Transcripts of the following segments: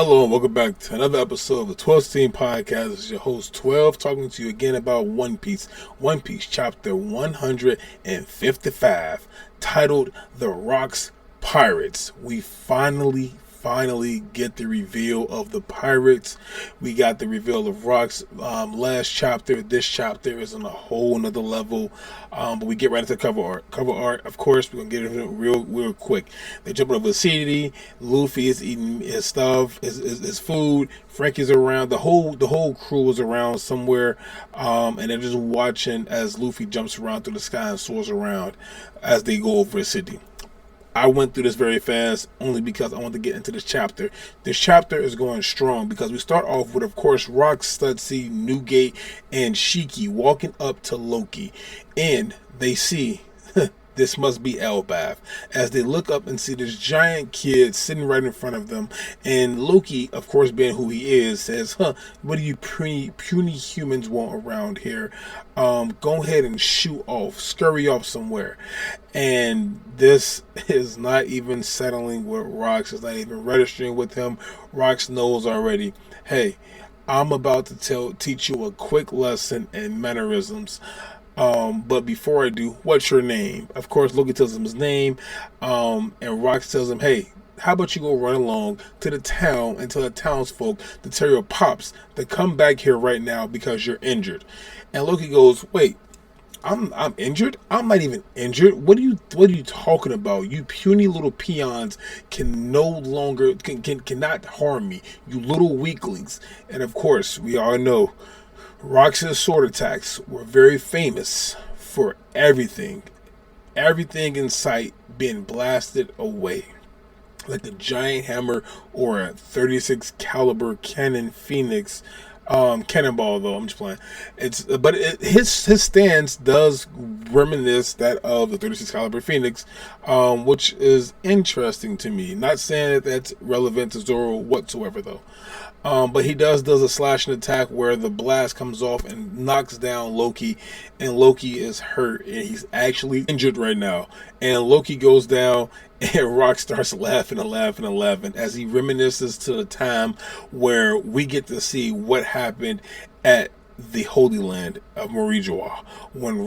Hello and welcome back to another episode of the 12th Team Podcast. This is your host 12 talking to you again about One Piece. One Piece chapter 155 titled The Rock's Pirates. We finally get the reveal of the pirates. We got the reveal of Rock's last chapter. This chapter is on a whole nother level. But we get right into cover art. Cover art, of course, we're gonna get into it real quick. They jump over the city. Luffy is eating his stuff, his food. Frankie's around. The whole crew is around somewhere, and they're just watching as Luffy jumps around through the sky and soars around as they go over the city. I went through this very fast only because I want to get into this chapter. This chapter is going strong because we start off with, of course, Rock, Studsy, Newgate, and Shiki walking up to Loki. And they see this must be Elbaf. As they look up and see this giant kid sitting right in front of them. And Loki, of course, being who he is, says, what do you puny humans want around here? Go ahead and shoot off. Scurry off somewhere. And this is not even settling with Rox. It's not even registering with him. Rox knows already, hey, I'm about to teach you a quick lesson in mannerisms. But before I do, what's your name? Of course, Loki tells him his name, and Rox tells him, hey, how about you go run along to the town and tell the townsfolk to tell your pops to come back here right now because you're injured. And Loki goes, wait, I'm injured? I'm not even injured. What are you talking about? You puny little peons cannot harm me, you little weaklings. And of course, we all know Rox's sword attacks were very famous for everything in sight being blasted away, like a giant hammer or a 36 caliber cannon phoenix cannonball. Though I'm just playing, his stance does reminisce that of the 36 caliber phoenix, which is interesting to me. Not saying that that's relevant to Zoro whatsoever though. But he does a slashing attack where the blast comes off and knocks down Loki, and Loki is hurt and he's actually injured right now. And Loki goes down and Rock starts laughing as he reminisces to the time where we get to see what happened at the Holy Land of Morijawa when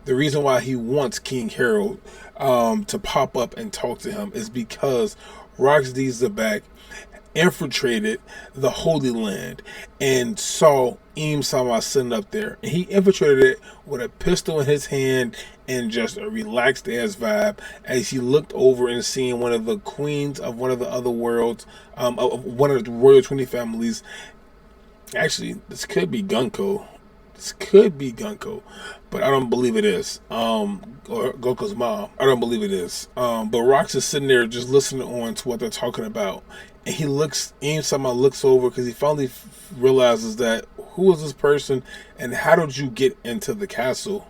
the reason why he wants King Harold to pop up and talk to him is because Rox D. Zabak infiltrated the Holy Land and saw Im-sama sitting up there, and he infiltrated it with a pistol in his hand and just a relaxed ass vibe as he looked over and seeing one of the queens of one of the other worlds, of one of the royal 20 families. Actually, this could be Gunko, but I don't believe it is. Or Goku's mom, I don't believe it is. But Rox is sitting there just listening on to what they're talking about. And Im-sama looks over because he finally realizes that who is this person and how did you get into the castle?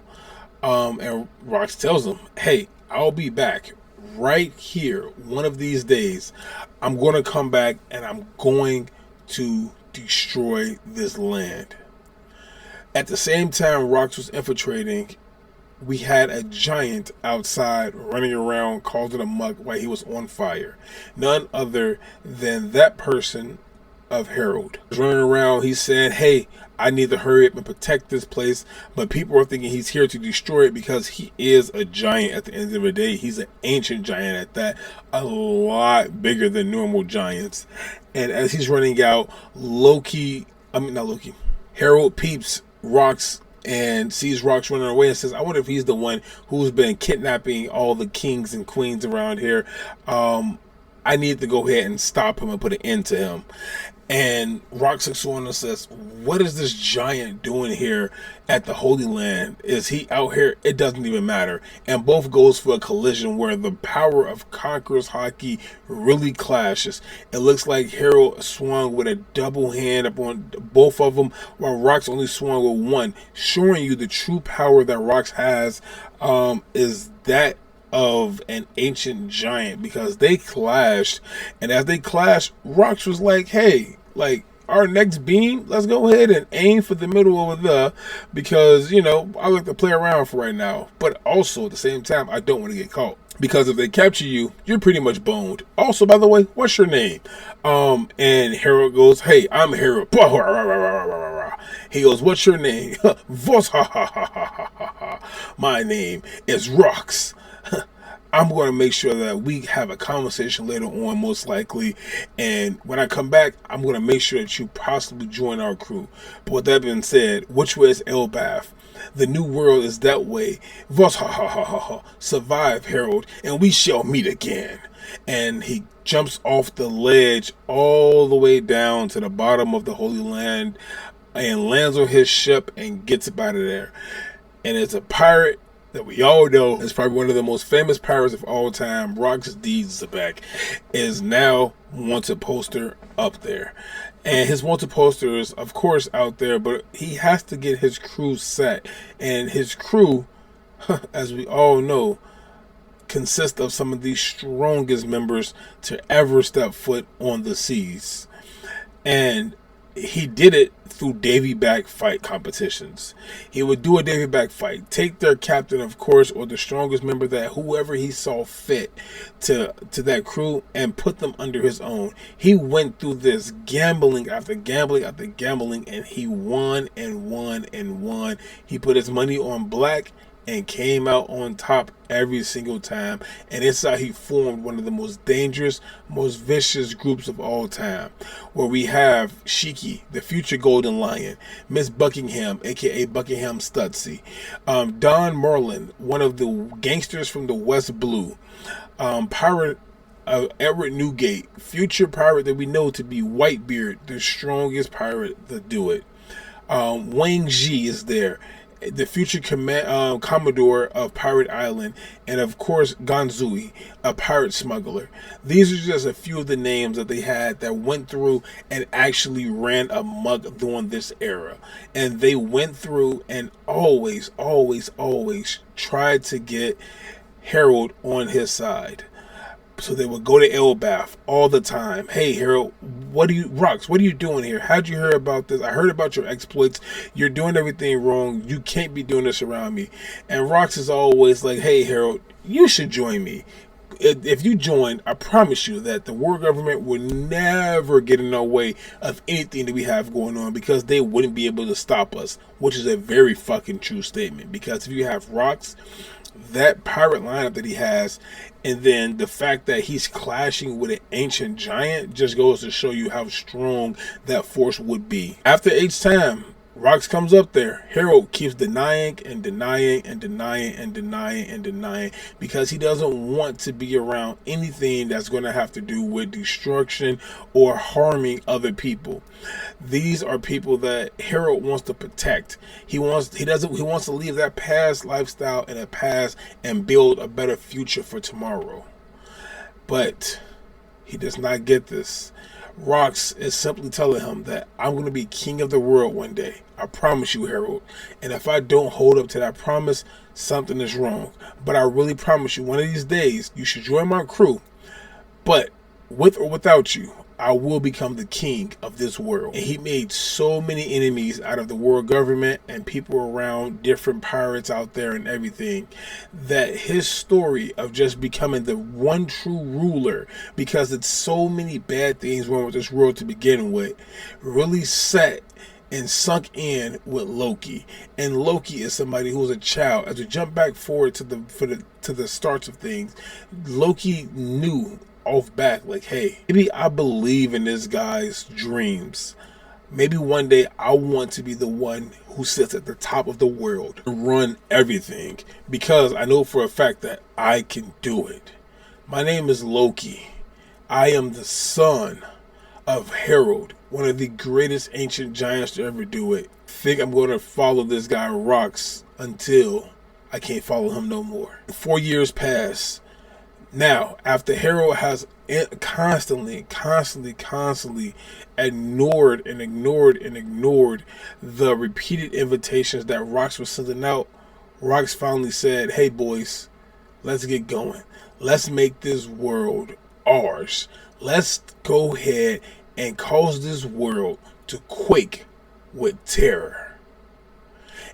And Rox tells him, hey, I'll be back right here one of these days. I'm going to come back and I'm going to destroy this land. At the same time Rox was infiltrating, we had a giant outside running around causing a muck while he was on fire. None other than that person of Harold. He was running around, he said, hey, I need to hurry up and protect this place. But people are thinking he's here to destroy it because he is a giant at the end of the day. He's an ancient giant at that. A lot bigger than normal giants. And as he's running out, Harold peeps Rox and sees Rox running away and says, I wonder if he's the one who's been kidnapping all the kings and queens around here. I need to go ahead and stop him and put an end to him. And Rox looks on and says, what is this giant doing here at the Holy Land? Is he out here? It doesn't even matter. And both goes for a collision where the power of Conqueror's Haki really clashes. It looks like Harold swung with a double hand upon both of them, while Rox only swung with one, showing you the true power that Rox has is that of an ancient giant, because they clashed, and as they clashed, Rox was like, hey, like, our next beam, let's go ahead and aim for the middle over there, because, you know, I like to play around for right now, but also at the same time, I don't want to get caught. Because if they capture you, you're pretty much boned. Also, by the way, what's your name? And Harold goes, "Hey, I'm Harold." He goes, "What's your name?" Vos, ha ha ha ha ha ha. My name is Rocks. I'm going to make sure that we have a conversation later on, most likely. And when I come back, I'm going to make sure that you possibly join our crew. But with that being said, which way is Elbath? The new world is that way. Vos ha ha ha ha ha. Survive, Harold, and we shall meet again. And he jumps off the ledge all the way down to the bottom of the Holy Land and lands on his ship and gets up out of there. And it's a pirate that we all know is probably one of the most famous pirates of all time. Rock's Deeds back is now wanted poster up there. And his wanted poster is, of course, out there, but he has to get his crew set. And his crew, as we all know, consists of some of the strongest members to ever step foot on the seas. And he did it through Davy back fight competitions. He would do a Davy back fight, take their captain, of course, or the strongest member, that whoever he saw fit to that crew, and put them under his own. He went through this gambling after gambling after gambling, and he won and won and won. He put his money on black and came out on top every single time. And it's how he formed one of the most dangerous, most vicious groups of all time, where we have Shiki, the future Golden Lion, Miss Buckingham, aka Buckingham Stutzy, Don Merlin, one of the gangsters from the West Blue, pirate Edward Newgate, future pirate that we know to be Whitebeard, the strongest pirate to do it. Wang Ji is there, the future Commodore of Pirate Island, and of course Ganzui, a pirate smuggler. These are just a few of the names that they had that went through and actually ran amok during this era. And they went through and always tried to get Harold on his side. So they would go to Elbath all the time. "Hey, Harold, what are you doing here? How'd you hear about this? I heard about your exploits. You're doing everything wrong. You can't be doing this around me." And Rox is always like, "Hey, Harold, you should join me. If you join, I promise you that the world government will never get in our way of anything that we have going on, because they wouldn't be able to stop us," which is a very fucking true statement. Because if you have Rox, that pirate lineup that he has, and then the fact that he's clashing with an ancient giant, just goes to show you how strong that force would be. After each time Rox comes up there, Harold keeps denying and denying and denying and denying and denying, because he doesn't want to be around anything that's going to have to do with destruction or harming other people. These are people that Harold wants to protect. He wants to leave that past lifestyle in the past and build a better future for tomorrow. But he does not get this. Rox is simply telling him that "I'm going to be king of the world one day. I promise you, Harold. And if I don't hold up to that promise, something is wrong. But I really promise you, one of these days, you should join my crew. But with or without you, I will become the king of this world." And he made so many enemies out of the world government and people around, different pirates out there and everything, that his story of just becoming the one true ruler, because it's so many bad things wrong with this world to begin with, really set and sunk in with Loki. And Loki is somebody who was a child. As we jump back forward to the starts of things, Loki knew off back, like, "Hey, maybe I believe in this guy's dreams. Maybe one day I want to be the one who sits at the top of the world and run everything, because I know for a fact that I can do it. My name is Loki. I am the son of Harold, one of the greatest ancient giants to ever do it. I think I'm going to follow this guy Rox until I can't follow him no more." 4 years pass. Now, after Harold has constantly ignored the repeated invitations that Rox was sending out, Rox finally said, "Hey boys, let's get going. Let's make this world ours. Let's go ahead and cause this world to quake with terror."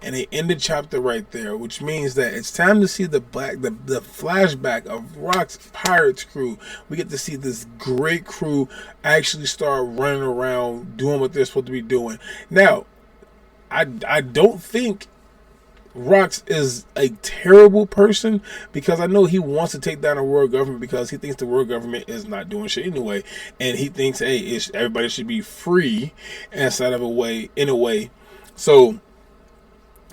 and they end the chapter right there, which means that it's time to see the flashback of Rock's Pirates crew. We get to see this great crew actually start running around doing what they're supposed to be doing. Now, I don't think Rox is a terrible person, because I know he wants to take down the world government because he thinks the world government is not doing shit anyway, and he thinks, hey, everybody should be free inside of in a way. So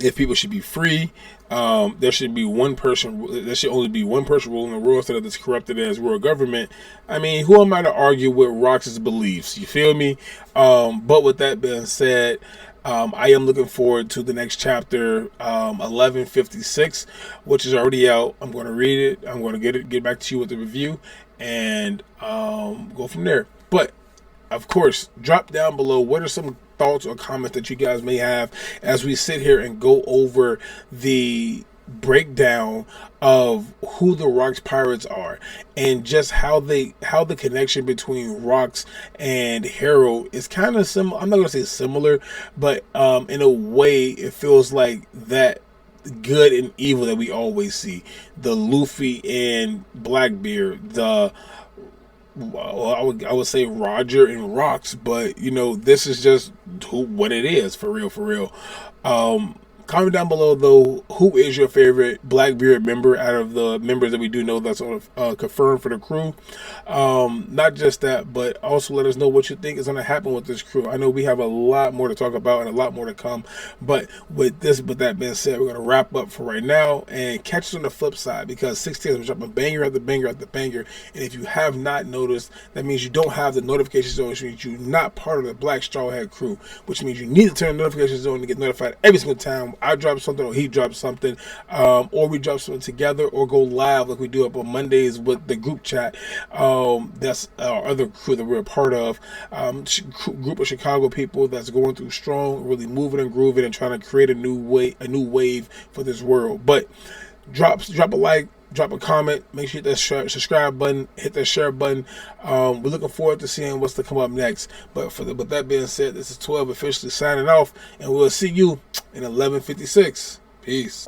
if people should be free, there should be one person. There should only be one person ruling the world instead of this corrupted as world government. I mean, who am I to argue with Rox's beliefs? You feel me? But with that being said, I am looking forward to the next chapter, 1156, which is already out. I'm going to read it. I'm going to get back to you with the review, and go from there. But of course, drop down below what are some thoughts or comments that you guys may have as we sit here and go over the breakdown of who the Rox Pirates are, and just how the connection between Rox and Harold is kind of similar. I'm not going to say similar, but in a way it feels like that good and evil that we always see. The Luffy and Blackbeard, the I would say Roger and Rox, but you know, this is just what it is for real. Comment down below though, who is your favorite Blackbeard member out of the members that we do know that's sort of confirmed for the crew. Not just that, but also let us know what you think is going to happen with this crew. I know we have a lot more to talk about and a lot more to come, but with that being said, we're going to wrap up for right now and catch us on the flip side, because 16 is dropping banger after banger after banger. And if you have not noticed, that means you don't have the notifications on, which means you're not part of the Black Straw Hat crew, which means you need to turn the notifications on to get notified every single time I drop something or he drops something, or we drop something together, or go live like we do up on Mondays with the group chat. That's our other crew that we're a part of, group of Chicago people that's going through strong, really moving and grooving and trying to create a new wave for this world. But drop a like, drop a comment, make sure you hit that subscribe button, hit that share button. We're looking forward to seeing what's to come up next. But with that being said, this is 12 officially signing off, and we'll see you in 1156. Peace.